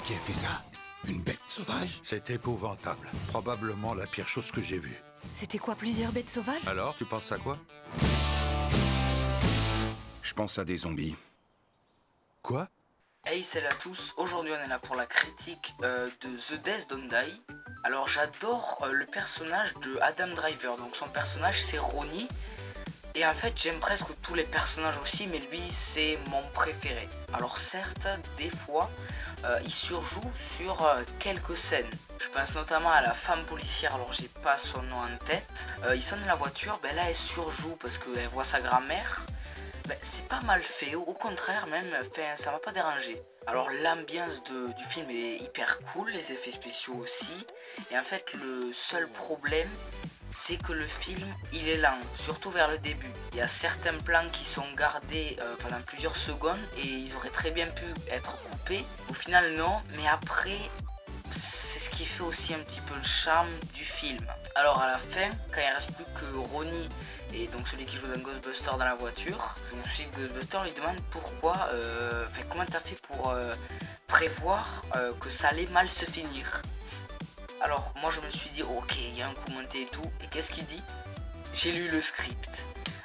qui a fait ça? Une bête sauvage? C'est épouvantable. Probablement la pire chose que j'ai vue. C'était quoi, plusieurs bêtes sauvages? Alors, tu penses à quoi? Je pense à des zombies. Quoi? Hey, salut à tous, aujourd'hui on est là pour la critique de The Death Don't Die. Alors j'adore le personnage de Adam Driver, donc son personnage c'est Ronnie. Et en fait j'aime presque tous les personnages aussi, mais lui c'est mon préféré. Alors certes, des fois il surjoue sur quelques scènes. Je pense notamment à la femme policière, alors j'ai pas son nom en tête. Il sonne la voiture, ben là elle surjoue parce qu'elle voit sa grand-mère. Ben, c'est pas mal fait, au contraire même, ça m'a pas dérangé. Alors l'ambiance du film est hyper cool, les effets spéciaux aussi. Et en fait le seul problème c'est que le film il est lent, surtout vers le début. Il y a certains plans qui sont gardés pendant plusieurs secondes et ils auraient très bien pu être coupés. Au final non, mais après c'est ce qui fait aussi un petit peu le charme du film. Alors à la fin, quand il reste plus que Ronnie et donc celui qui joue dans Ghostbuster dans la voiture, donc celui de Ghostbuster lui demande pourquoi, comment t'as fait pour prévoir que ça allait mal se finir. Alors moi je me suis dit ok, il y a un coup monté et tout, et qu'est-ce qu'il dit? J'ai lu le script.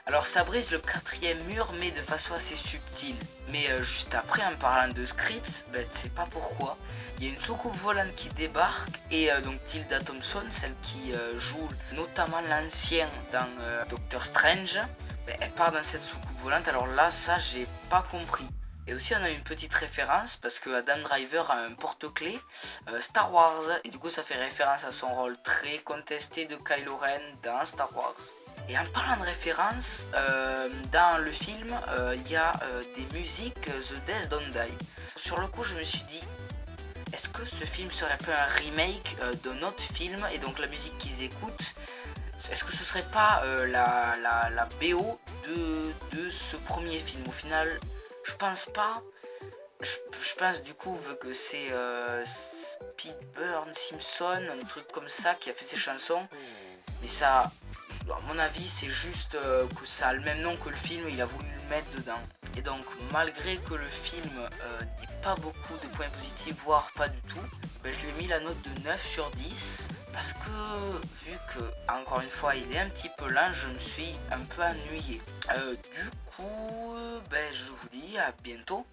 Alors ça brise le quatrième mur mais de façon assez subtile. Mais juste après en parlant de script, ben, tu sais pas pourquoi. Il y a une soucoupe volante qui débarque et donc Tilda Thompson, celle qui joue notamment l'ancien dans Doctor Strange, ben, elle part dans cette soucoupe volante. Alors là ça j'ai pas compris. Et aussi on a une petite référence parce que Adam Driver a un porte-clés Star Wars et du coup ça fait référence à son rôle très contesté de Kylo Ren dans Star Wars. Et en parlant de référence, dans le film il y a des musiques The Death Don't Die. Sur le coup je me suis dit, est-ce que ce film serait un peu un remake d'un autre film et donc la musique qu'ils écoutent, est-ce que ce serait pas la BO de ce premier film? Au final je pense pas. Je pense du coup vu que c'est Speedburn Simpson, un truc comme ça qui a fait ces chansons. Mais ça, à mon avis, c'est juste que ça a le même nom que le film et il a voulu le mettre dedans. Et donc malgré que le film n'ait pas beaucoup de points positifs, voire pas du tout, ben, je lui ai mis la note de 9 sur 10. Parce que vu que encore une fois il est un petit peu lent, je me suis un peu ennuyé. Du coup, ben, je vous dis à bientôt.